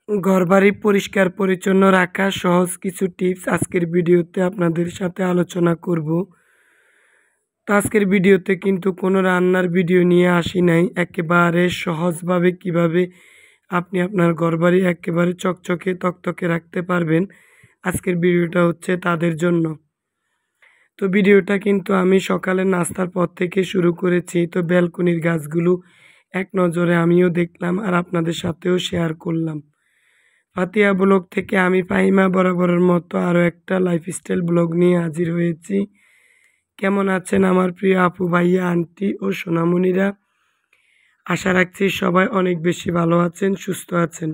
ঘরবাড়ি পরিষ্কার পরিচ্ছন্ন রাখা সহজ কিছু টিপস আজকের ভিডিওতে আপনাদের সাথে আলোচনা করব। তো আজকের ভিডিওতে কিন্তু কোনো রান্নার ভিডিও নিয়ে আসি নাই, একেবারে সহজভাবে কিভাবে আপনি আপনার ঘরবাড়ি একেবারে চকচকে তকতকে রাখতে পারবেন। আজকের ভিডিওটা হচ্ছে তাদের জন্য। তো ভিডিওটা কিন্তু আমি সকালে নাস্তার পর থেকে শুরু করেছি। তো ব্যালকনির গাছগুলো এক নজরে আমিও দেখলাম আর আপনাদের সাথেও শেয়ার করলাম। ফাতিয়া ব্লগ থেকে আমি ফাহিমা বরাবরের মতো আরও একটা লাইফস্টাইল ব্লগ নিয়ে হাজির হয়েছি। কেমন আছেন আমার প্রিয় আপু ভাইয়া আন্টি ও সোনামণিরা? আশা রাখছি সবাই অনেক বেশি ভালো আছেন, সুস্থ আছেন।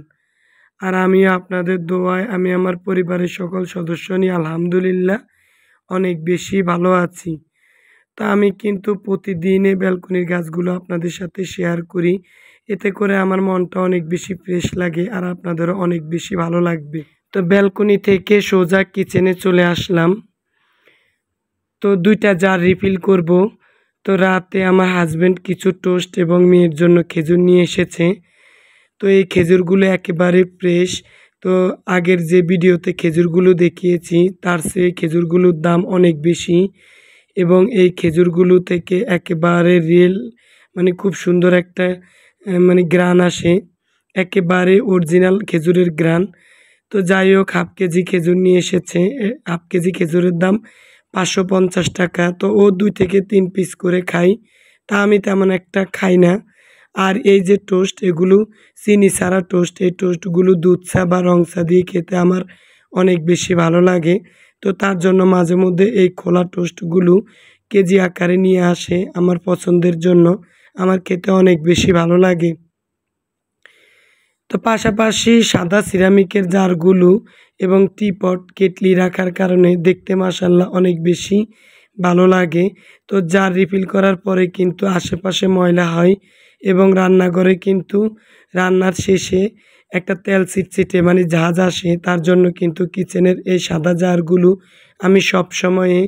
আর আমিও আপনাদের দোয়ায় আমি আমার পরিবারের সকল সদস্য নিয়ে আলহামদুলিল্লাহ অনেক বেশি ভালো আছি। তা আমি কিন্তু প্রতিদিনই ব্যালকনির গাছগুলো আপনাদের সাথে শেয়ার করি। এতে করে আমার মনটা অনেক বেশি ফ্রেশ লাগে আর আপনাদেরও অনেক বেশি ভালো লাগবে। তো ব্যালকনি থেকে সোজা কিচেনে চলে আসলাম। তো 2টা জার রিফিল করব। তো রাতে আমার হাজব্যান্ড কিছু টোস্ট এবং মেয়ের জন্য খেজুর নিয়ে এসেছে। তো এই খেজুরগুলো একেবারে ফ্রেশ। তো আগের যে ভিডিওতে খেজুরগুলো দেখিয়েছি তার চেয়ে খেজুরগুলোর দাম অনেক বেশি এবং এই খেজুরগুলো থেকে একেবারে রিয়েল মানে খুব সুন্দর একটা মানে গ্রান আসে, একেবারে অরিজিনাল খেজুরের গ্রান। তো যাই হোক, হাফ কেজি খেজুর নিয়ে এসেছে। হাফ কেজি খেজুরের দাম 550 টাকা। তো ও 2 থেকে 3 পিস করে খাই, তা আমি তেমন একটা খাই না। আর এই যে টোস্ট, এগুলো চিনি ছাড়া টোস্ট। এই টোস্টগুলো দুধ চা বা রং চা দিয়ে খেতে আমার অনেক বেশি ভালো লাগে। তো তার জন্য মাঝে মধ্যে এই খোলা টোস্টগুলো কেজি আকারে নিয়ে আসে আমার পছন্দের জন্য। আমার খেতে অনেক বেশি ভালো লাগে। তো পাশাপাশি সাদা সিরামিকের জারগুলো এবং টিপট কেটলি রাখার কারণে দেখতে মাশাআল্লাহ অনেক বেশি ভালো লাগে। তো জার রিফিল করার পরে কিন্তু আশেপাশে ময়লা হয় এবং রান্নাঘরে কিন্তু রান্নার শেষে একটা তেল ছিটছিটে মানে ঝাঁঝ আসে। তার জন্য কিন্তু কিচেনের এই সাদা জারগুলো আমি সব সময়ে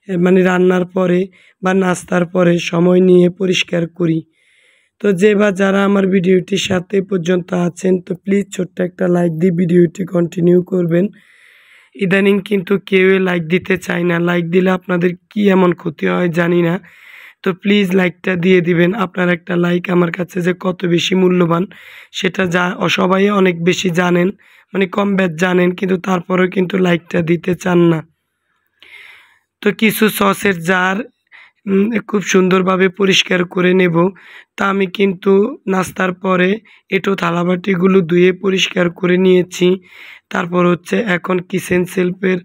মানে রান্নার পরে বা নাস্তার পরে সময় নিয়ে পরিষ্কার করি। তো যে বা যারা আমার ভিডিওটির সাথে পর্যন্ত আছেন, তো প্লিজ ছোট্ট একটা লাইক দিয়ে ভিডিওটি কন্টিনিউ করবেন। ইদানিং কিন্তু কেউই লাইক দিতে চায় না। লাইক দিলে আপনাদের কি এমন ক্ষতি হয় জানি না। তো প্লিজ লাইকটা দিয়ে দিবেন। আপনার একটা লাইক আমার কাছে যে কত বেশি মূল্যবান সেটা সবাই অনেক বেশি জানেন, মানে কম বেশ জানেন, কিন্তু তারপরেও কিন্তু লাইকটা দিতে চান না। তো কিছু সসের জার খুব সুন্দরভাবে পরিষ্কার করে নেব। তা আমি কিন্তু নাস্তার পরে এঁটো থালাবাটিগুলো ধুয়ে পরিষ্কার করে নিয়েছি। তারপর হচ্ছে এখন কিচেন শেলফের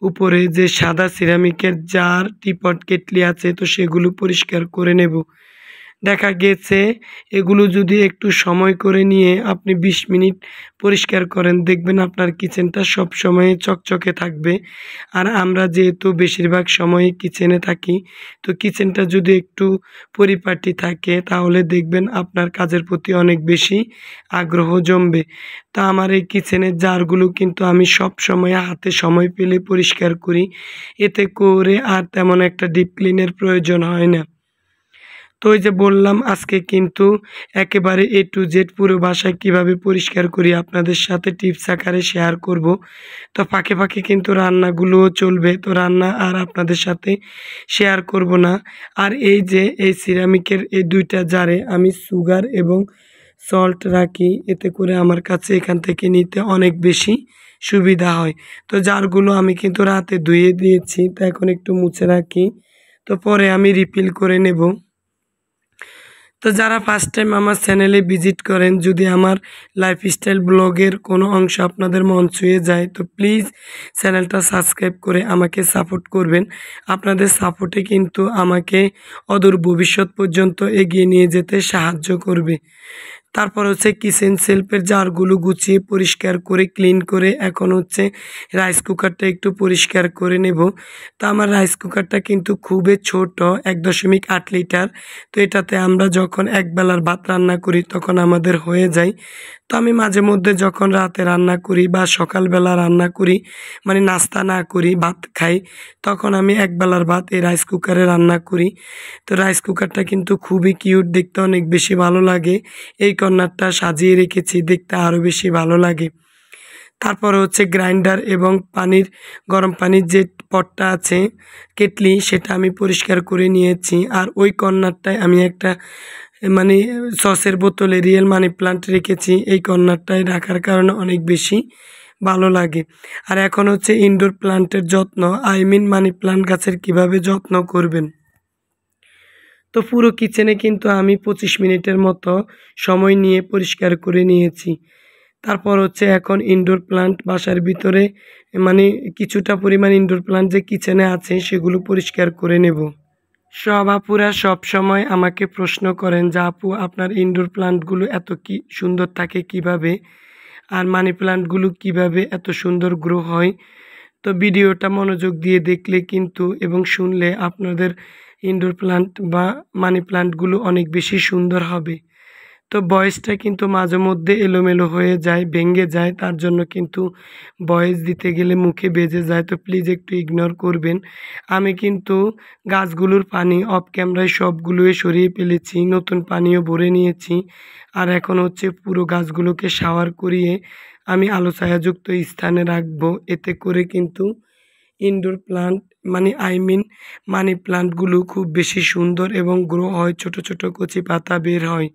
উপরে যে সাদা সিরামিকের জার টিপট কেটলি আছে, তো সেগুলো পরিষ্কার করে নেব। দেখা গেছে এগুলো যদি একটু সময় করে নিয়ে আপনি 20 মিনিট পরিষ্কার করেন, দেখবেন আপনার কিচেনটা সব সময় চকচকে থাকবে। আর আমরা যেহেতু বেশিরভাগ সময় কিচেনে থাকি, তো কিচেনটা যদি একটু পরিপাটি থাকে তাহলে দেখবেন আপনার কাজের প্রতি অনেক বেশি আগ্রহ জমবে। তা আমার এই কিচেনের জারগুলো কিন্তু আমি সব সময় হাতে সময় পেলে পরিষ্কার করি। এতে করে আর তেমন একটা ডিপ ক্লিনের প্রয়োজন হয় না। তো ওই যে বললাম আজকে কিন্তু একেবারে A to Z পুরো বাসায় কীভাবে পরিষ্কার করি আপনাদের সাথে টিপস আকারে শেয়ার করব। তো ফাঁকে ফাঁকে কিন্তু রান্নাগুলোও চলবে, তো রান্না আর আপনাদের সাথে শেয়ার করব না। আর এই যে এই সিরামিকের এই 2টা জারে আমি সুগার এবং সল্ট রাখি, এতে করে আমার কাছে এখান থেকে নিতে অনেক বেশি সুবিধা হয়। তো জারগুলো আমি কিন্তু রাতে ধুয়ে দিয়েছি, তো এখন একটু মুছে রাখি, তো পরে আমি রিফিল করে নেব। তো যারা ফার্স্ট টাইম আমার চ্যানেলে ভিজিট করেন, যদি আমার লাইফস্টাইল ব্লগের কোনো অংশ আপনাদের মন ছুঁয়ে যায়, তো প্লিজ চ্যানেলটা সাবস্ক্রাইব করে আমাকে সাপোর্ট করবেন। আপনাদের সাপোর্টে কিন্তু আমাকে অদূর ভবিষ্যৎ পর্যন্ত এগিয়ে নিয়ে যেতে সাহায্য করবে। তারপর হচ্ছে কিচেন শেলফের জারগুলো গুছিয়ে পরিষ্কার করে ক্লিন করে এখন হচ্ছে রাইস কুকারটা একটু পরিষ্কার করে নেব। তো আমার রাইস কুকারটা কিন্তু খুবই ছোট, 1.8 লিটার। তো এটাতে আমরা যখন একবেলার ভাত রান্না করি তখন আমাদের হয়ে যায়। তো আমি মাঝে মধ্যে যখন রাতে রান্না করি বা সকালবেলা রান্না করি, মানে নাস্তা না করি ভাত খাই, তখন আমি একবেলার ভাত এই রাইস কুকারে রান্না করি। তো রাইস কুকারটা কিন্তু খুবই কিউট, দেখতে অনেক বেশি ভালো লাগে। এই কর্নারটা সাজিয়ে রেখেছি, দেখতে আরও বেশি ভালো লাগে। তারপরে হচ্ছে গ্রাইন্ডার এবং গরম পানির যে পটটা আছে কেটলি, সেটা আমি পরিষ্কার করে নিয়েছি। আর ওই কর্নারটায় আমি একটা মানে সসের বোতলে রিয়েল মানি প্লান্ট রেখেছি। এই কর্নারটায় রাখার কারণে অনেক বেশি ভালো লাগে। আর এখন হচ্ছে ইনডোর প্লান্টের যত্ন, মানি প্লান্ট গাছের কিভাবে যত্ন করবেন। তো পুরো কিচেনে কিন্তু আমি 25 মিনিটের মতো সময় নিয়ে পরিষ্কার করে নিয়েছি। তারপর হচ্ছে এখন ইনডোর প্লান্ট বাসার ভিতরে মানে কিছুটা পরিমাণ ইনডোর প্লান্ট যে কিচেনে আছে সেগুলো পরিষ্কার করে নেব। সব আপুরা সবসময় আমাকে প্রশ্ন করেন যে আপু আপনার ইনডোর প্লান্টগুলো এত কি সুন্দর থাকে কিভাবে, আর মানি প্লান্টগুলো কিভাবে এত সুন্দর গ্রো হয়। তো ভিডিওটা মনোযোগ দিয়ে দেখলে কিন্তু এবং শুনলে আপনাদের ইনডোর প্লান্ট বা মানি প্লান্টগুলো অনেক বেশি সুন্দর হবে। তো ভয়েসটা কিন্তু মাঝে মধ্যে এলোমেলো হয়ে যায়, ভেঙে যায়, তার জন্য কিন্তু ভয়েস দিতে গেলে মুখে বেজে যায়। তো প্লিজ একটু ইগনোর করবেন। আমি কিন্তু গাছগুলোর পানি অফ ক্যামেরায় সবগুলোই সরিয়ে ফেলেছি, নতুন পানিও ভরে নিয়েছি। আর এখন হচ্ছে পুরো গাছগুলোকে শাওয়ার করিয়ে আমি আলো ছায়াযুক্ত স্থানে রাখবো। এতে করে কিন্তু ইনডোর প্লান্ট মানে মানি প্লান্টগুলো খুব বেশি সুন্দর এবং গ্রো হয়, ছোট ছোট কচি পাতা বের হয়।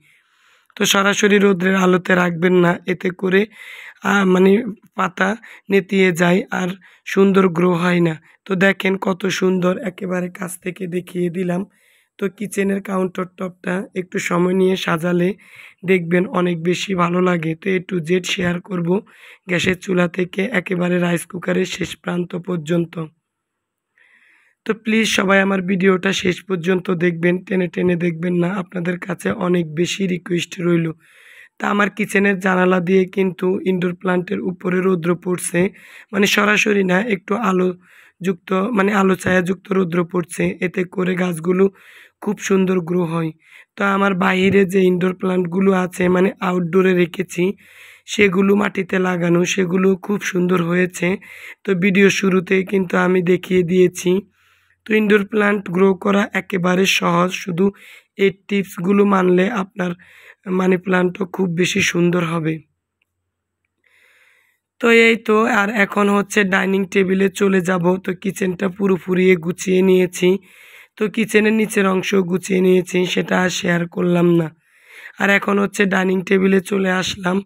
তো সরাসরি রৌদ্রের আলোতে রাখবেন না, এতে করে মানে পাতা নেতিয়ে যায় আর সুন্দর গ্রো হয় না। তো দেখেন কত সুন্দর, একেবারে কাছ থেকে দেখিয়ে দিলাম। তো কিচেনের কাউন্টার টপটা একটু সময় নিয়ে সাজালে দেখবেন অনেক বেশি ভালো লাগে। তো A to Z শেয়ার করব, গ্যাসের চুলা থেকে একেবারে রাইস কুকারের শেষ প্রান্ত পর্যন্ত। তো প্লিজ সবাই আমার ভিডিওটা শেষ পর্যন্ত দেখবেন, টেনে টেনে দেখবেন না, আপনাদের কাছে অনেক বেশি রিকোয়েস্ট রইল। তা আমার কিচেনের জানালা দিয়ে কিন্তু ইনডোর প্লান্টের উপরে রৌদ্র পড়ছে, মানে সরাসরি না, একটু আলোযুক্ত মানে আলো ছায়াযুক্ত রৌদ্র পড়ছে। এতে করে গাছগুলো খুব সুন্দর গ্রো হয়। তো আমার বাইরে যে ইনডোর প্লান্টগুলো আছে মানে আউটডোরে রেখেছি, সেগুলো মাটিতে লাগানো, সেগুলো খুব সুন্দর হয়েছে। তো ভিডিও শুরুতেই কিন্তু আমি দেখিয়ে দিয়েছি। তো ইনডোর প্লান্ট গ্রো করা একেবারে সহজ, শুধু এই টিপসগুলো মানলে আপনার মানি প্লান্টও খুব বেশি সুন্দর হবে। তো এই তো, আর এখন হচ্ছে ডাইনিং টেবিলে চলে যাব। তো কিচেনটা পুরোপুরি গুছিয়ে নিয়েছি। তো কিচেনের নিচের অংশ গুছিয়ে নিয়েছি, সেটা আর শেয়ার করলাম না। আর এখন হচ্ছে ডাইনিং টেবিলে চলে আসলাম।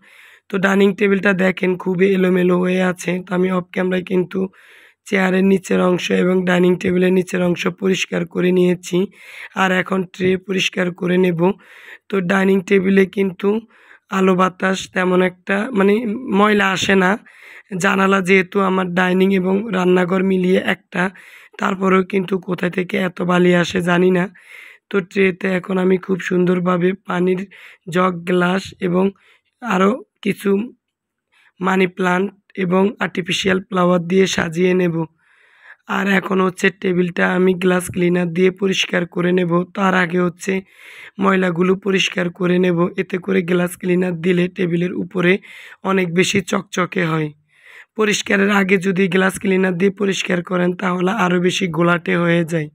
তো ডাইনিং টেবিলটা দেখেন খুবই এলোমেলো হয়ে আছে। তো আমি অফ ক্যামেরায় কিন্তু চেয়ারের নিচের অংশ এবং ডাইনিং টেবিলের নিচের অংশ পরিষ্কার করে নিয়েছি। আর এখন ট্রে পরিষ্কার করে নেব। তো ডাইনিং টেবিলে কিন্তু আলো বাতাস তেমন একটা মানে ময়লা আসে না। জানালা যেহেতু আমার ডাইনিং এবং রান্নাঘর মিলিয়ে একটা, তারপরেও কিন্তু কোথা থেকে এত বালি আসে জানি না। তো ট্রেতে এখন আমি খুব সুন্দরভাবে পানির জগ, গ্লাস এবং আরও কিছু মানি প্লান্ট এবং আর্টিফিশিয়াল ফ্লাওয়ার দিয়ে সাজিয়ে নেব। আর এখন হচ্ছে টেবিলটা আমি গ্লাস ক্লিনার দিয়ে পরিষ্কার করে নেব। তার আগে হচ্ছে ময়লাগুলো পরিষ্কার করে নেব। এতে করে গ্লাস ক্লিনার দিলে টেবিলের উপরে অনেক বেশি চকচকে হয়। পরিষ্কারের আগে যদি গ্লাস ক্লিনার দিয়ে পরিষ্কার করেন তাহলে আরও বেশি ঘোলাটে হয়ে যায়।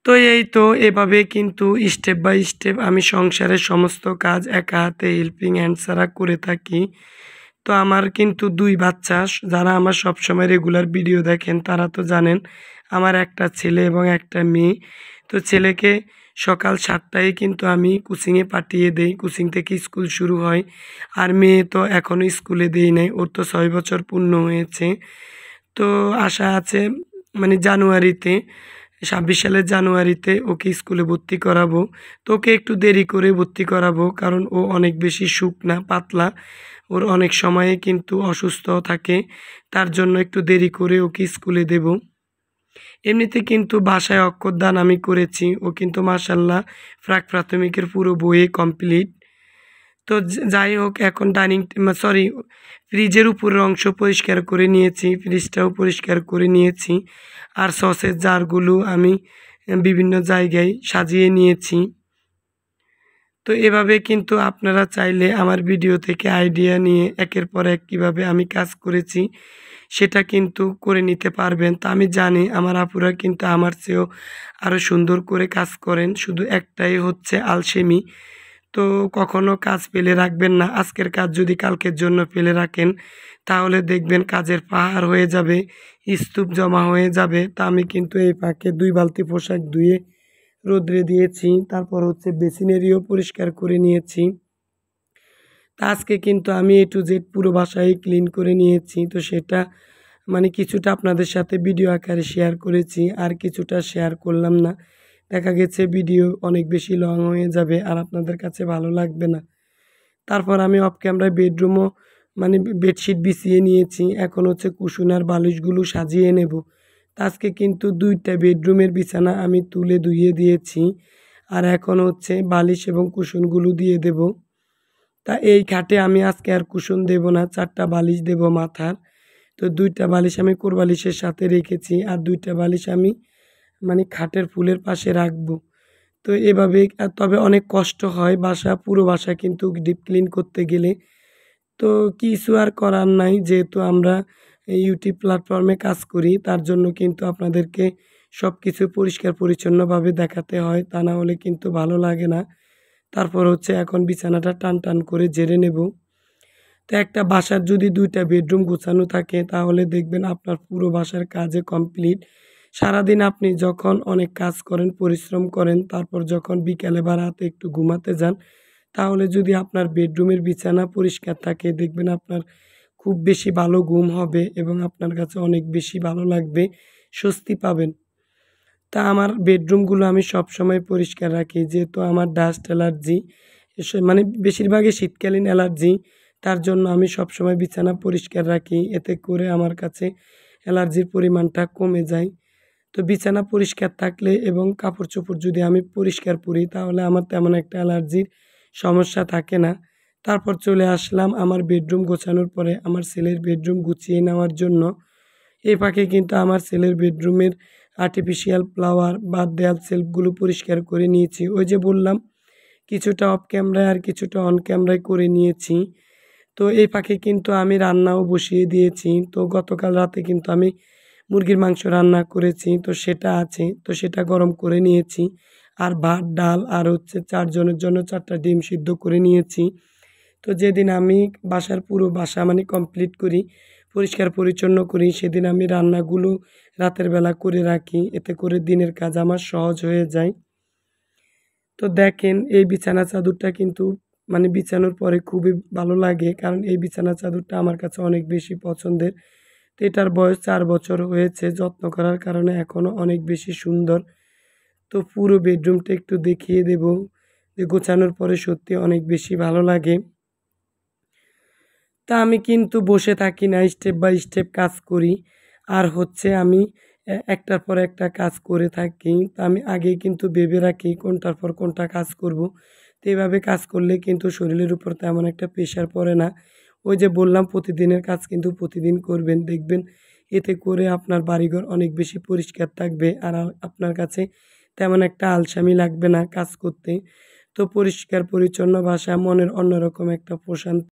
তো এই তো এভাবে কিন্তু স্টেপ বাই স্টেপ আমি সংসারের সমস্ত কাজ একা হাতে হেল্পিং হ্যান্ড ছাড়া করে থাকি। তো আমার কিন্তু 2 বাচ্চা, যারা আমার সবসময় রেগুলার ভিডিও দেখেন তারা তো জানেন আমার একটা ছেলে এবং একটা মেয়ে। তো ছেলেকে সকাল 7টায় কিন্তু আমি কোচিংয়ে পাঠিয়ে দেই, কোচিং থেকে স্কুল শুরু হয়। আর মেয়ে তো এখনও স্কুলে দেই নাই, ওর তো 6 বছর পূর্ণ হয়েছে। তো আশা আছে মানে জানুয়ারিতে, 26 সালের জানুয়ারিতে ওকে স্কুলে ভর্তি করাবো। তো ওকে একটু দেরি করে ভর্তি করাবো, কারণ ও অনেক বেশি শুকনা পাতলা, ওর অনেক সময়ে কিন্তু অসুস্থ থাকে, তার জন্য একটু দেরি করে ওকে স্কুলে দেব। এমনিতে কিন্তু বাসায় অক্ষরদান আমি করেছি, ও কিন্তু মাশাল্লাহ প্রাক প্রাথমিকের পুরো বইয়ে কমপ্লিট। তো যাই হোক, এখন ফ্রিজের উপরের অংশ পরিষ্কার করে নিয়েছি, ফ্রিজটাও পরিষ্কার করে নিয়েছি। আর সসের জারগুলো আমি বিভিন্ন জায়গায় সাজিয়ে নিয়েছি। তো এভাবে কিন্তু আপনারা চাইলে আমার ভিডিও থেকে আইডিয়া নিয়ে একের পর এক কীভাবে আমি কাজ করেছি সেটা কিন্তু করে নিতে পারবেন। তো আমি জানি আমার আপুরা কিন্তু আমার চেয়েও আরও সুন্দর করে কাজ করেন, শুধু একটাই হচ্ছে আলসেমি। তো কখনো কাজ ফেলে রাখবেন না। আজকের কাজ যদি কালকের জন্য ফেলে রাখেন তাহলে দেখবেন কাজের পাহাড় হয়ে যাবে, স্তূপ জমা হয়ে যাবে। তা আমি কিন্তু এই ফাঁকে ২ বালতি পোশাক ধুয়ে রোদ্রে দিয়েছি। তারপর হচ্ছে বেসিন এরিয়াও পরিষ্কার করে নিয়েছি। তা আজকে কিন্তু আমি A to Z পুরো বাসায় ক্লিন করে নিয়েছি। তো সেটা মানে কিছুটা আপনাদের সাথে ভিডিও আকারে শেয়ার করেছি, আর কিছুটা শেয়ার করলাম না। দেখা গেছে ভিডিও অনেক বেশি লং হয়ে যাবে আর আপনাদের কাছে ভালো লাগবে না। তারপর আমি অফ ক্যামেরায় বেডরুমও মানে বেডশিট বিছিয়ে নিয়েছি। এখন হচ্ছে কুশন আর বালিশগুলো সাজিয়ে নেব। তো আজকে কিন্তু ২টা বেডরুমের বিছানা আমি তুলে ধুয়ে দিয়েছি। আর এখন হচ্ছে বালিশ এবং কুশনগুলো দিয়ে দেব। তা এই খাটে আমি আজকে আর কুশন দেব না, ৪টা বালিশ দেব মাথার। তো ২টা বালিশ আমি কোরবালিশের সাথে রেখেছি আর ২টা বালিশ আমি মানে খাটের ফুলের পাশে রাখবো। তো এভাবে তবে অনেক কষ্ট হয় পুরো বাসা কিন্তু ডিপ ক্লিন করতে গেলে। তো কিছু আর করার নাই, যেহেতু আমরা ইউটিউব প্ল্যাটফর্মে কাজ করি তার জন্য কিন্তু আপনাদেরকে সব কিছু পরিষ্কার পরিচ্ছন্নভাবে দেখাতে হয়, তা না হলে কিন্তু ভালো লাগে না। তারপর হচ্ছে এখন বিছানাটা টান করে ঝেড়ে নেব। তো একটা বাসার যদি ২টা বেডরুম গোছানো থাকে তাহলে দেখবেন আপনার পুরো বাসার কাজে কমপ্লিট। সারাদিন আপনি যখন অনেক কাজ করেন, পরিশ্রম করেন, তারপর যখন বিকালে বা রাতে একটু ঘুমাতে যান, তাহলে যদি আপনার বেডরুমের বিছানা পরিষ্কার থাকে দেখবেন আপনার খুব বেশি ভালো ঘুম হবে এবং আপনার কাছে অনেক বেশি ভালো লাগবে, স্বস্তি পাবেন। তা আমার বেডরুমগুলো আমি সবসময় পরিষ্কার রাখি, যেহেতু আমার ডাস্ট অ্যালার্জি মানে বেশিরভাগই শীতকালীন অ্যালার্জি। তার জন্য আমি সবসময় বিছানা পরিষ্কার রাখি, এতে করে আমার কাছে অ্যালার্জির পরিমাণটা কমে যায়। তো বিছানা পরিষ্কার থাকলে এবং কাপড় চোপড় যদি আমি পরিষ্কার পরি তাহলে আমার তেমন একটা অ্যালার্জির সমস্যা থাকে না। তারপর চলে আসলাম আমার বেডরুম গোছানোর পরে আমার ছেলের বেডরুম গুছিয়ে নেওয়ার জন্য। এই ফাঁকে কিন্তু আমার ছেলের বেডরুমের আর্টিফিশিয়াল ফ্লাওয়ার বা দেয়াল সেলফগুলো পরিষ্কার করে নিয়েছি। ওই যে বললাম কিছুটা অফ ক্যামেরায় আর কিছুটা অন ক্যামেরায় করে নিয়েছি। তো এই ফাঁকে কিন্তু আমি রান্নাও বসিয়ে দিয়েছি। তো গতকাল রাতে কিন্তু আমি মুরগির মাংস রান্না করেছি, তো সেটা আছে। তো সেটা গরম করে নিয়েছি। আর ভাত, ডাল আর হচ্ছে ৪ জনের জন্য ৪টা ডিম সিদ্ধ করে নিয়েছি। তো যেদিন আমি পুরো বাসা মানে কমপ্লিট করি, পরিষ্কার পরিচ্ছন্ন করি, সেদিন আমি রান্নাগুলো রাতের বেলা করে রাখি। এতে করে দিনের কাজ আমার সহজ হয়ে যায়। তো দেখেন এই বিছানা চাদরটা কিন্তু মানে বিছানোর পরে খুবই ভালো লাগে, কারণ এই বিছানা চাদরটা আমার কাছে অনেক বেশি পছন্দের। তো এটার বয়স ৪ বছর হয়েছে, যত্ন করার কারণে এখনও অনেক বেশি সুন্দর। তো পুরো বেডরুমটা একটু দেখিয়ে দেব, যে গোছানোর পরে সত্যি অনেক বেশি ভালো লাগে। তা আমি কিন্তু বসে থাকি না, স্টেপ বাই স্টেপ কাজ করি। আর হচ্ছে আমি একটার পর একটা কাজ করে থাকি। তো আমি আগেই কিন্তু ভেবে রাখি কোনটার পর কোনটা কাজ করব। তো এভাবে কাজ করলে কিন্তু শরীরের উপর তেমন একটা প্রেশার পড়ে না। ওই যে বললাম প্রতিদিনের কাজ কিন্তু প্রতিদিন করবেন, দেখবেন এতে করে আপনার বাড়িঘর অনেক বেশি পরিষ্কার থাকবে আর আপনার কাছে তেমন একটা আলসামি লাগবে না কাজ করতে। তো পরিষ্কার পরিচ্ছন্ন বাসা মনের অন্যরকম একটা প্রশান্তি